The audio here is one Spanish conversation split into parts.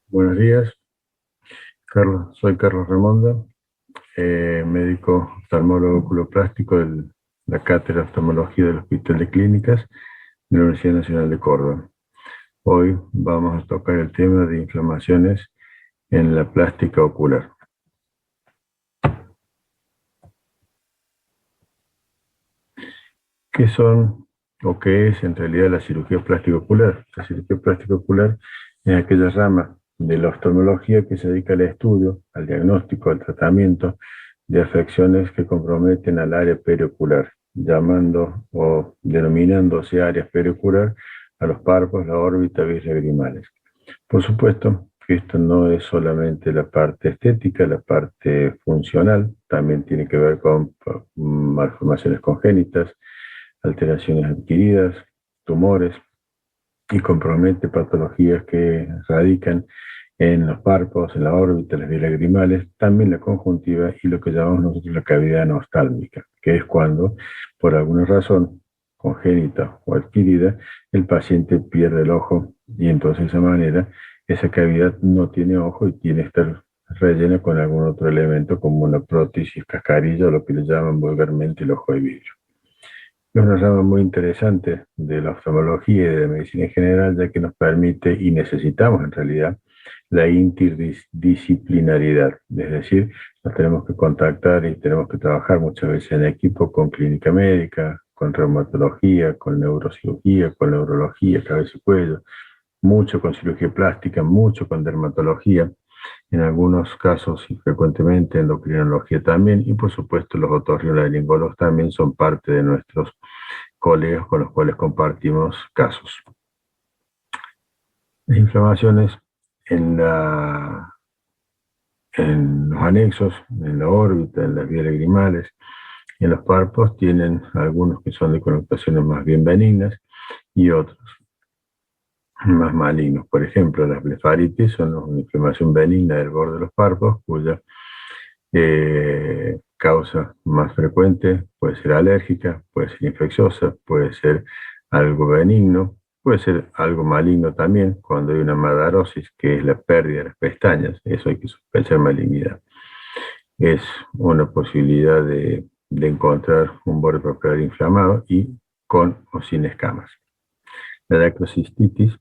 Buenos días, Carlos. Soy Carlos Remonda, médico oftalmólogo oculoplástico de la Cátedra de Oftalmología del Hospital de Clínicas de la Universidad Nacional de Córdoba. Hoy vamos a tocar el tema de inflamaciones en la plástica ocular. ¿Qué son o qué es en realidad la cirugía plástica ocular? La cirugía plástica ocular es aquella rama de la oftalmología que se dedica al estudio, al diagnóstico, al tratamiento de afecciones que comprometen al área periocular, llamando o denominándose área periocular a los párpados, la órbita bilagrimales. Por supuesto que esto no es solamente la parte estética, la parte funcional, también tiene que ver con malformaciones congénitas, alteraciones adquiridas, tumores, y compromete patologías que radican en los párpados, en la órbita, las vías lagrimales, también la conjuntiva y lo que llamamos nosotros la cavidad anostálmica, que es cuando, por alguna razón congénita o adquirida, el paciente pierde el ojo y entonces de esa manera esa cavidad no tiene ojo y tiene que estar rellena con algún otro elemento como una prótesis, cascarilla o lo que le llaman vulgarmente el ojo de vidrio. Es una rama muy interesante de la oftalmología y de la medicina en general, ya que nos permite y necesitamos en realidad la interdisciplinaridad, es decir, nos tenemos que contactar y tenemos que trabajar muchas veces en equipo con clínica médica, con reumatología, con neurocirugía, con neurología, cabeza y cuello, mucho con cirugía plástica, mucho con dermatología, en algunos casos y frecuentemente endocrinología también, y por supuesto los otorrinolaringólogos también son parte de nuestros colegas con los cuales compartimos casos. Las inflamaciones en los anexos, en la órbita, en las vías lagrimales y en los párpados tienen algunos que son de connotaciones más bien benignas y otros más malignos. Por ejemplo, las blefaritis son una inflamación benigna del borde de los párpados, cuya causa más frecuente puede ser alérgica, puede ser infecciosa, puede ser algo benigno, puede ser algo maligno también cuando hay una madarosis, que es la pérdida de las pestañas. Eso hay que sospechar malignidad. Es una posibilidad de encontrar un borde papilar inflamado y con o sin escamas. La dacrocistitis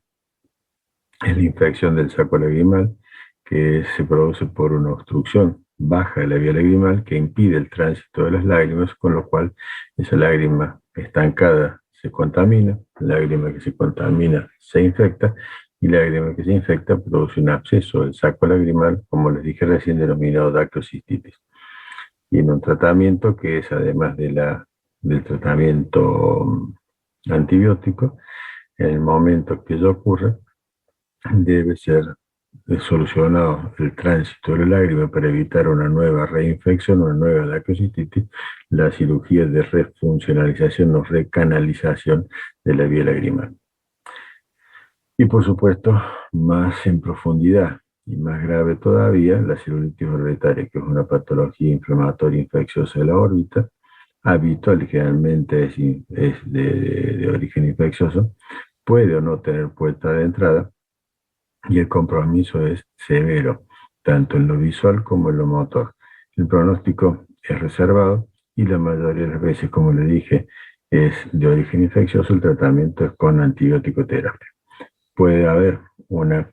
es la infección del saco lagrimal que se produce por una obstrucción baja de la vía lagrimal que impide el tránsito de las lágrimas, con lo cual esa lágrima estancada se contamina, la lágrima que se contamina se infecta y la lágrima que se infecta produce un absceso del saco lagrimal, como les dije recién, denominado dacrocistitis. Tiene un tratamiento que es, además del tratamiento antibiótico, en el momento que ello ocurre, debe ser solucionado el tránsito de la lágrima para evitar una nueva reinfección, una nueva lactocistitis, la cirugía de refuncionalización o recanalización de la vía lagrimal. Y por supuesto, más en profundidad y más grave todavía, la celulitis orbitaria, que es una patología inflamatoria infecciosa de la órbita, habitual, generalmente es de origen infeccioso, puede o no tener puerta de entrada, y el compromiso es severo, tanto en lo visual como en lo motor. El pronóstico es reservado y la mayoría de las veces, como le dije, es de origen infeccioso, el tratamiento es con antibiótico terapia. Puede haber una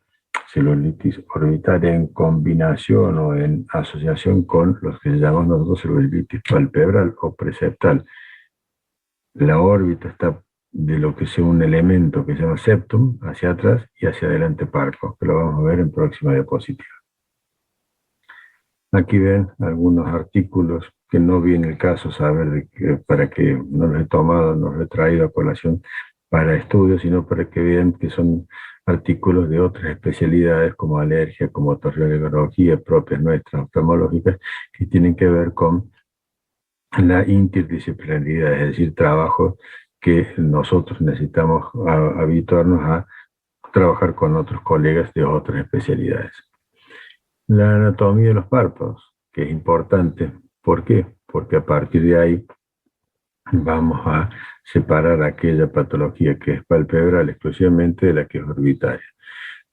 celulitis orbitaria en combinación o en asociación con los que llamamos nosotros celulitis palpebral o preceptal. La órbita está de lo que es un elemento que se llama septum hacia atrás y hacia adelante parco, que lo vamos a ver en próxima diapositiva. Aquí ven algunos artículos que no viene el caso saber para que no los he tomado, no los he traído a colación para estudios, sino para que vean que son artículos de otras especialidades como alergia, como otorrinolaringología, propias nuestras oftalmológicas, que tienen que ver con la interdisciplinaridad, es decir, trabajo que nosotros necesitamos habituarnos a trabajar con otros colegas de otras especialidades. La anatomía de los párpados, que es importante. ¿Por qué? Porque a partir de ahí vamos a separar aquella patología que es palpebral exclusivamente de la que es orbitaria.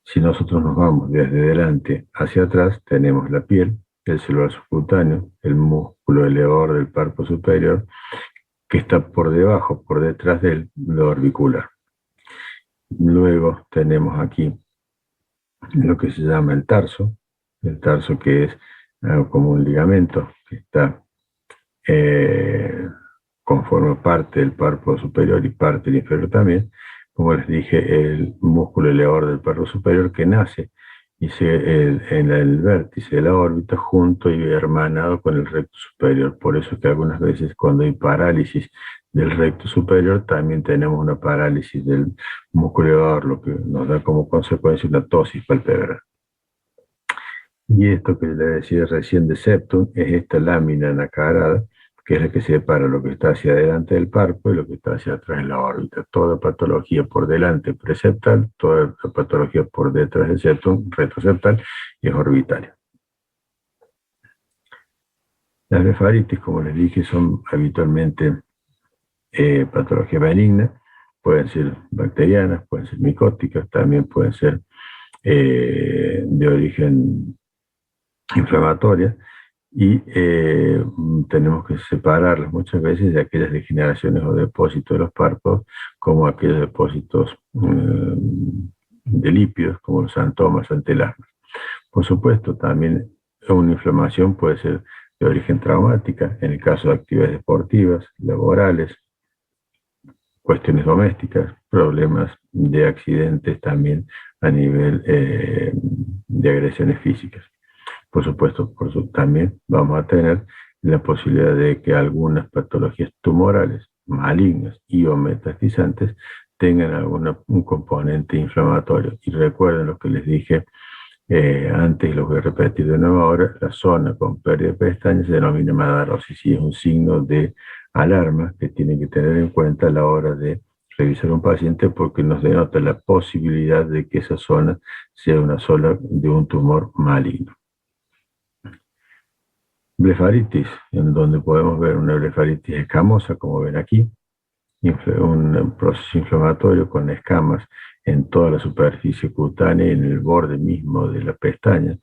Si nosotros nos vamos desde delante hacia atrás, tenemos la piel, el celular subcutáneo, el músculo elevador del párpado superior, que está por debajo, por detrás del lo orbicular. Luego tenemos aquí lo que se llama el tarso que es como un ligamento que está conforma parte del párpado superior y parte del inferior también. Como les dije, el músculo elevador del párpado superior que nace en el vértice de la órbita junto y hermanado con el recto superior. Por eso es que algunas veces cuando hay parálisis del recto superior también tenemos una parálisis del músculo elevador, lo que nos da como consecuencia una ptosis palpebral. Y esto que le decía recién de septum es esta lámina nacarada, que es la que separa lo que está hacia adelante del párpado y lo que está hacia atrás en la órbita. Toda patología por delante preseptal, toda patología por detrás del septum retroseptal y es orbitaria. Las blefaritis, como les dije, son habitualmente patologías benignas, pueden ser bacterianas, pueden ser micóticas, también pueden ser de origen inflamatoria y tenemos que separarlas muchas veces de aquellas degeneraciones o depósitos de los párpados, como aquellos depósitos de lípidos, como los xantomas, antelasmas. Por supuesto, también una inflamación puede ser de origen traumática, en el caso de actividades deportivas, laborales, cuestiones domésticas, problemas de accidentes también a nivel de agresiones físicas. Por supuesto, también vamos a tener la posibilidad de que algunas patologías tumorales, malignas y o metastizantes tengan un componente inflamatorio. Y recuerden lo que les dije antes, y lo voy a repetir de nuevo ahora, la zona con pérdida de pestañas se denomina madarosis y es un signo de alarma que tienen que tener en cuenta a la hora de revisar un paciente porque nos denota la posibilidad de que esa zona sea una zona de un tumor maligno. Blefaritis, en donde podemos ver una blefaritis escamosa, como ven aquí, un proceso inflamatorio con escamas en toda la superficie cutánea y en el borde mismo de la pestaña.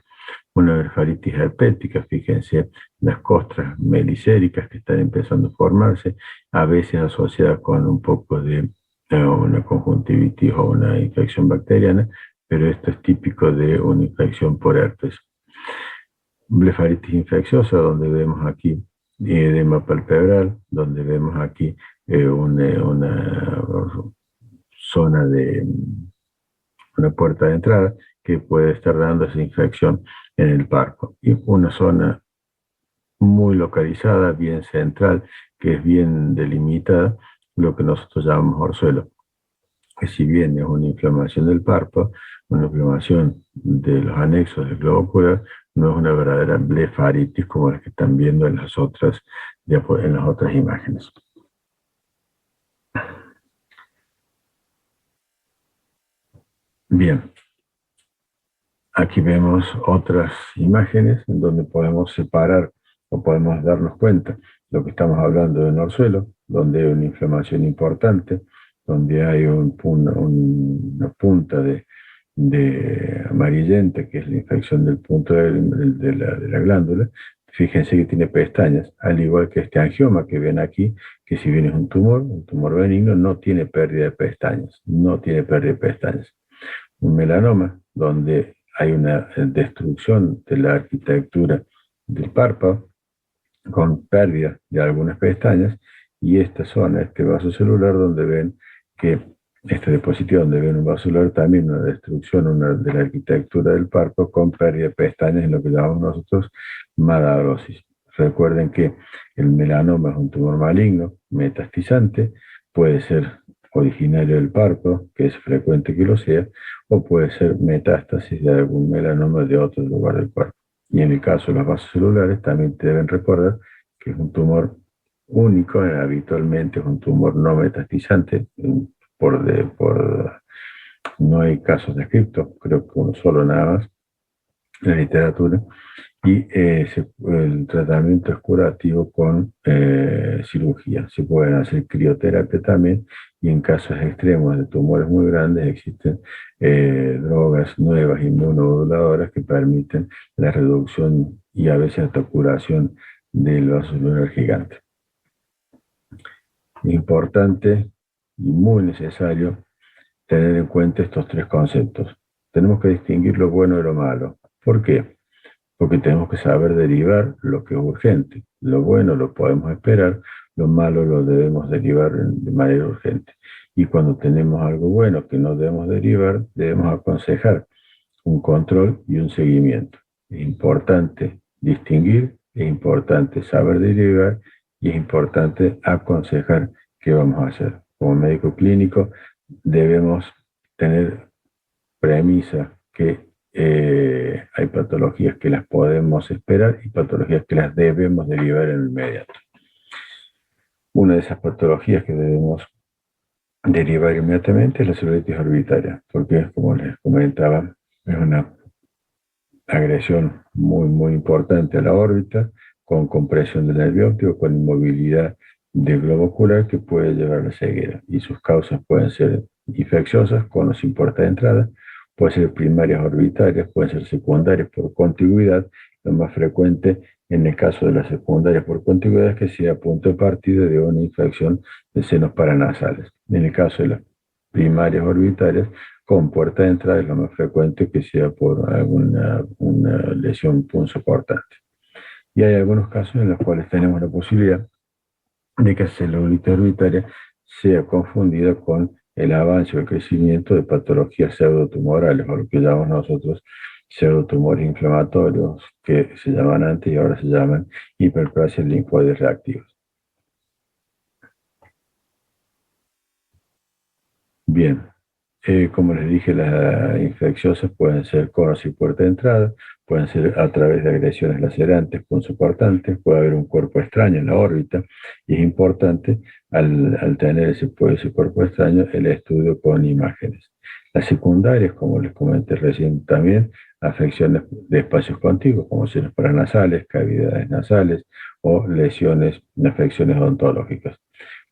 Una blefaritis herpética, fíjense, las costras melicéricas que están empezando a formarse, a veces asociadas con un poco de una conjuntivitis o una infección bacteriana, pero esto es típico de una infección por herpes. Blefaritis infecciosa, donde vemos aquí edema palpebral, donde vemos aquí una zona de una puerta de entrada que puede estar dando esa infección en el párpado. Y una zona muy localizada, bien central, que es bien delimitada, lo que nosotros llamamos orzuelo. Que si bien es una inflamación del párpado, una inflamación de los anexos del globo ocular, no es una verdadera blefaritis como las que están viendo en las otras imágenes. Bien, aquí vemos otras imágenes en donde podemos separar o podemos darnos cuenta de lo que estamos hablando de un orzuelo, donde hay una inflamación importante, donde hay una punta de amarillenta, que es la infección del punto de la glándula. Fíjense que tiene pestañas, al igual que este angioma que ven aquí, que si bien es un tumor benigno, no tiene pérdida de pestañas, no tiene pérdida de pestañas. Un melanoma, donde hay una destrucción de la arquitectura del párpado, con pérdida de algunas pestañas, y esta zona, este vaso celular, donde ven que este dispositivo donde ven un vaso celular, también una destrucción de la arquitectura del párpado con pérdida de pestañas en lo que llamamos nosotros madarosis. Recuerden que el melanoma es un tumor maligno, metastizante, puede ser originario del párpado, que es frecuente que lo sea, o puede ser metástasis de algún melanoma de otro lugar del cuerpo. Y en el caso de los vasos celulares, también deben recordar que es un tumor único, habitualmente es un tumor no metastizante, no hay casos descritos, creo que uno solo nada más en la literatura, Y el tratamiento es curativo con cirugía. Se pueden hacer crioterapia también y en casos extremos de tumores muy grandes existen drogas nuevas inmunomoduladoras que permiten la reducción y a veces hasta curación del vaso lunar gigante. Es importante y muy necesario tener en cuenta estos tres conceptos. Tenemos que distinguir lo bueno de lo malo. ¿Por qué? Porque tenemos que saber derivar lo que es urgente. Lo bueno lo podemos esperar, lo malo lo debemos derivar de manera urgente. Y cuando tenemos algo bueno que no debemos derivar, debemos aconsejar un control y un seguimiento. Es importante distinguir, es importante saber derivar y es importante aconsejar qué vamos a hacer. Como médico clínico debemos tener premisa que hay patologías que las podemos esperar y patologías que las debemos derivar en el inmediato. Una de esas patologías que debemos derivar inmediatamente es la celulitis orbitaria, porque, como les comentaba, es una agresión muy importante a la órbita, con compresión del nervio óptico, con inmovilidad del globo ocular que puede llevar a la ceguera. Y sus causas pueden ser infecciosas, con o sin puerta de entrada, pueden ser primarias orbitarias, pueden ser secundarias por contigüidad. Lo más frecuente en el caso de las secundarias por contigüidad es que sea punto de partida de una infección de senos paranasales. En el caso de las primarias orbitarias, con puerta de entrada es lo más frecuente que sea por alguna una lesión punzocortante. Y hay algunos casos en los cuales tenemos la posibilidad de que la celulitis orbitaria sea confundida con el avance o el crecimiento de patologías pseudotumorales, o lo que llamamos nosotros pseudotumores inflamatorios, que se llaman antes y ahora se llaman hiperplasias linfoides reactivas. Bien, como les dije, las infecciosas pueden ser conos y puerta de entrada, pueden ser a través de agresiones lacerantes, punzocortantes, puede haber un cuerpo extraño en la órbita, y es importante al tener ese cuerpo extraño el estudio con imágenes. Las secundarias, como les comenté recién también, afecciones de espacios contiguos, como senos paranasales, cavidades nasales o lesiones, afecciones odontológicas.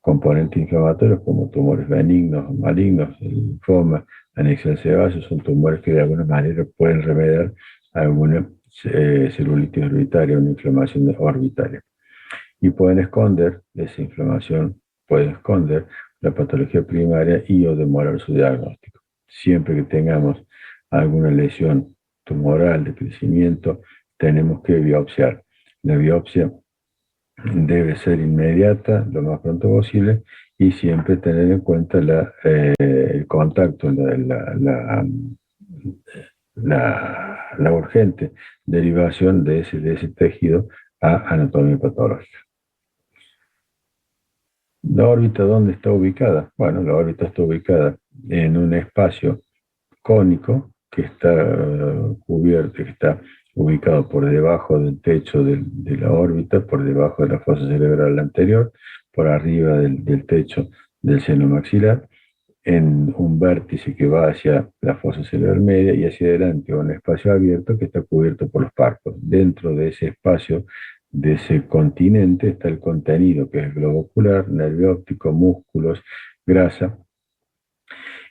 Componentes inflamatorios como tumores benignos o malignos, el linfoma, anexial sebáceo, son tumores que de alguna manera pueden remediar alguna celulitis orbitaria, una inflamación orbitaria. Y pueden esconder esa inflamación, pueden esconder la patología primaria y o demorar su diagnóstico. Siempre que tengamos alguna lesión tumoral de crecimiento, tenemos que biopsiar. La biopsia debe ser inmediata, lo más pronto posible, y siempre tener en cuenta el contacto, la urgente derivación de ese tejido a anatomía patológica. ¿La órbita dónde está ubicada? Bueno, la órbita está ubicada en un espacio cónico que está cubierto, que está ubicado por debajo del techo de la órbita, por debajo de la fosa cerebral anterior, por arriba del techo del seno maxilar, en un vértice que va hacia la fosa cerebral media y hacia adelante un espacio abierto que está cubierto por los párpados. Dentro de ese espacio, de ese continente, está el contenido, que es el globo ocular, nervio óptico, músculos, grasa,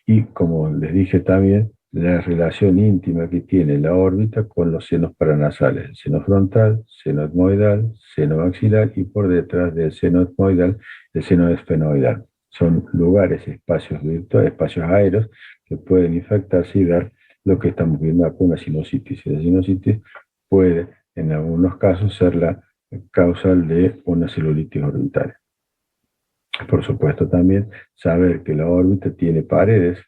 y como les dije también, la relación íntima que tiene la órbita con los senos paranasales, el seno frontal, seno etmoidal, seno maxilar y por detrás del seno etmoidal, el seno esfenoidal. Son lugares, espacios virtuales, espacios aéreos que pueden infectarse y dar lo que estamos viendo acá, una sinusitis. Y la sinusitis puede, en algunos casos, ser la causal de una celulitis orbitaria. Por supuesto, también saber que la órbita tiene paredes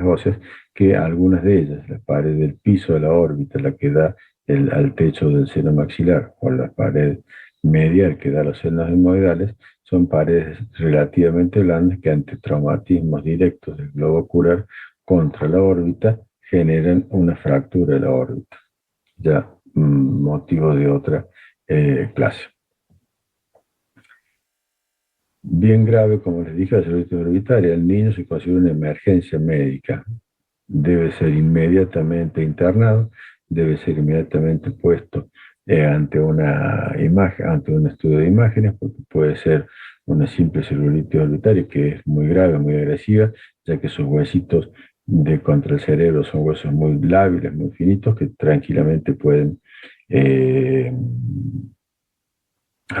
óseas, que algunas de ellas, la pared del piso de la órbita, la que da al techo del seno maxilar, o la pared medial que da a los senos etmoidales, son paredes relativamente blandas que ante traumatismos directos del globo ocular contra la órbita generan una fractura de la órbita, ya motivo de otra clase. Bien grave, como les dije, la celulitis orbitaria. El niño se considera una emergencia médica. Debe ser inmediatamente internado, debe ser inmediatamente puesto ante una imagen, ante un estudio de imágenes, porque puede ser una simple celulitis orbitaria que es muy grave, muy agresiva, ya que sus huesitos contra el cerebro son huesos muy lábiles, muy finitos, que tranquilamente pueden eh,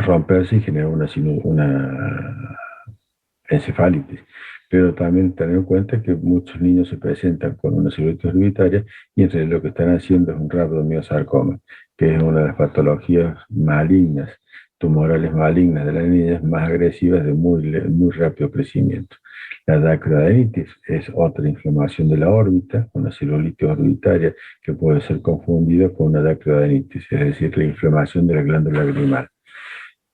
romperse y generar una encefalitis. Pero también tener en cuenta que muchos niños se presentan con una celulitis orbitaria y en realidad lo que están haciendo es un rhabdomyosarcoma, que es una de las patologías malignas, tumorales malignas de las niñas más agresivas de muy rápido crecimiento. La dacroadenitis es otra inflamación de la órbita, una celulitis orbitaria que puede ser confundida con una dacroadenitis, es decir, la inflamación de la glándula lagrimal.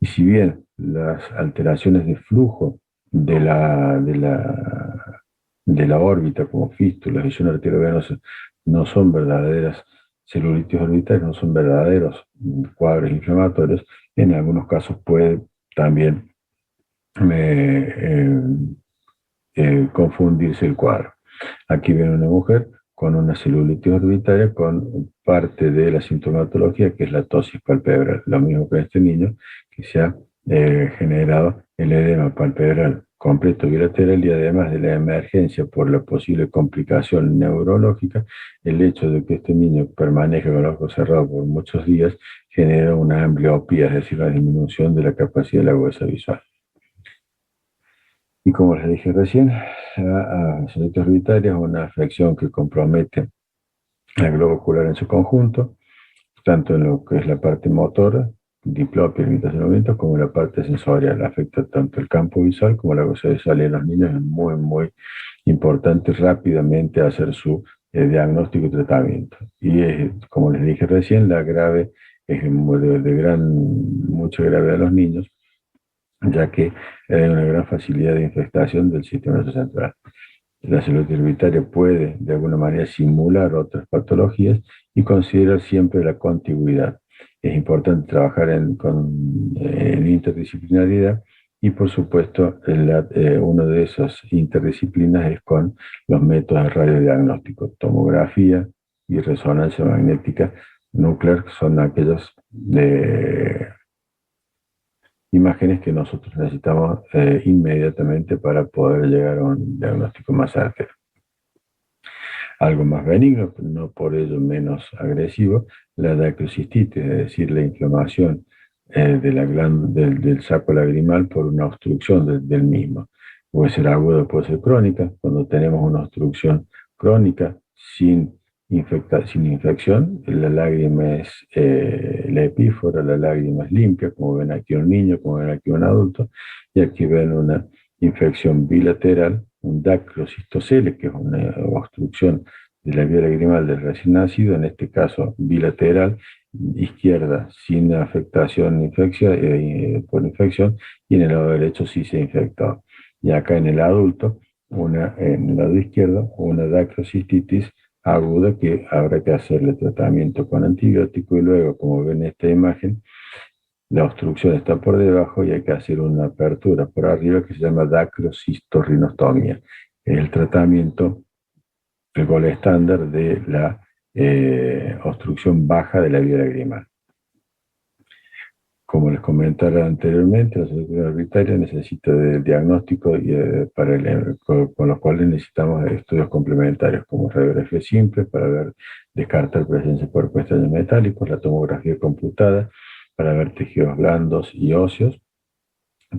Y si bien las alteraciones de flujo de la órbita, como fístulas, lesión arteriovenosa, no son verdaderas celulitis orbitales, no son verdaderos cuadros inflamatorios, en algunos casos puede también eh, confundirse el cuadro. Aquí viene una mujer con una celulitis orbitaria con parte de la sintomatología que es la tosis palpebral, lo mismo que este niño que se ha generado el edema palpebral completo bilateral y además de la emergencia por la posible complicación neurológica, el hecho de que este niño permanezca con los ojos cerrados por muchos días genera una ambliopía, es decir, la disminución de la capacidad de la agudeza visual. Y como les dije recién, la celulitis orbitaria es una afección que compromete el globo ocular en su conjunto, tanto en lo que es la parte motora, diplopia, limitación de movimiento, como en la parte sensorial. Afecta tanto el campo visual como la agudeza visual y en los niños es muy, muy importante rápidamente hacer su diagnóstico y tratamiento. Y como les dije recién, la grave es mucha gravedad a los niños, ya que hay una gran facilidad de infestación del sistema nervioso central. La celulitis orbitaria puede, de alguna manera, simular otras patologías y considerar siempre la contigüidad. Es importante trabajar en interdisciplinaridad y, por supuesto, una de esas interdisciplinas es con los métodos de radiodiagnóstico, tomografía y resonancia magnética nuclear, que son aquellos imágenes que nosotros necesitamos inmediatamente para poder llegar a un diagnóstico más certero. Algo más benigno, no por ello menos agresivo, la dacrocistitis, es decir, la inflamación del saco lagrimal por una obstrucción del mismo. Puede ser aguda, puede ser crónica. Cuando tenemos una obstrucción crónica sin infección, la lágrima es la epífora, la lágrima es limpia, como ven aquí un niño, como ven aquí un adulto, y aquí ven una infección bilateral, un dacrocistocele, que es una obstrucción de la vía lagrimal del recién nacido, en este caso bilateral, izquierda sin afectación por infección, y en el lado derecho sí se infectó. Y acá en el adulto, en el lado izquierdo, una dacrocistitis aguda que habrá que hacerle tratamiento con antibiótico y luego, como ven en esta imagen, la obstrucción está por debajo y hay que hacer una apertura por arriba que se llama dacrocistorrinostomía. Es el tratamiento, el gol estándar de la obstrucción baja de la vía lagrimal. Como les comentara anteriormente, la celulitis orbitaria necesita del diagnóstico con los cuales necesitamos estudios complementarios, como radiografía simple para descartar presencia de cuerpos extraños metálicos, la tomografía computada para ver tejidos blandos y óseos,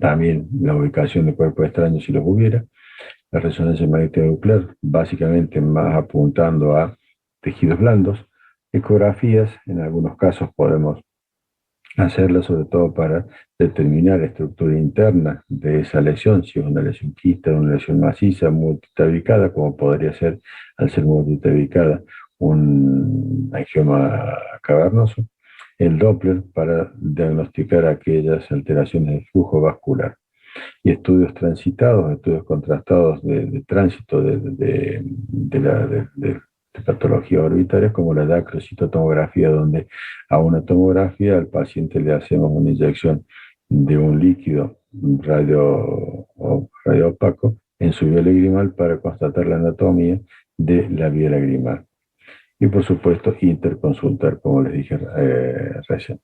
también la ubicación de cuerpos extraños si los hubiera, la resonancia magnética nuclear, básicamente más apuntando a tejidos blandos, ecografías, en algunos casos podemos hacerla sobre todo para determinar la estructura interna de esa lesión, si es una lesión quista, una lesión maciza, multitabicada, como podría ser, al ser multitabicada, un angioma cavernoso, el Doppler para diagnosticar aquellas alteraciones del flujo vascular. Y estudios transitados, estudios contrastados de tránsito de patologías orbitarias como la dacrocitotomografía, donde a una tomografía al paciente le hacemos una inyección de un líquido radio opaco en su vía lagrimal para constatar la anatomía de la vía lagrimal. y por supuesto interconsultar, como les dije recién.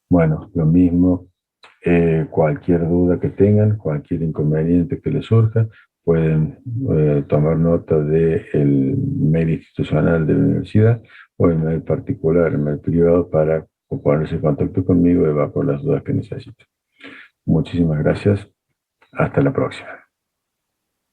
Bueno, lo mismo, cualquier duda que tengan, cualquier inconveniente que les surja, pueden tomar nota del mail institucional de la universidad o el mail particular, el mail privado, para ponerse en contacto conmigo y evacuar las dudas que necesiten. Muchísimas gracias. Hasta la próxima.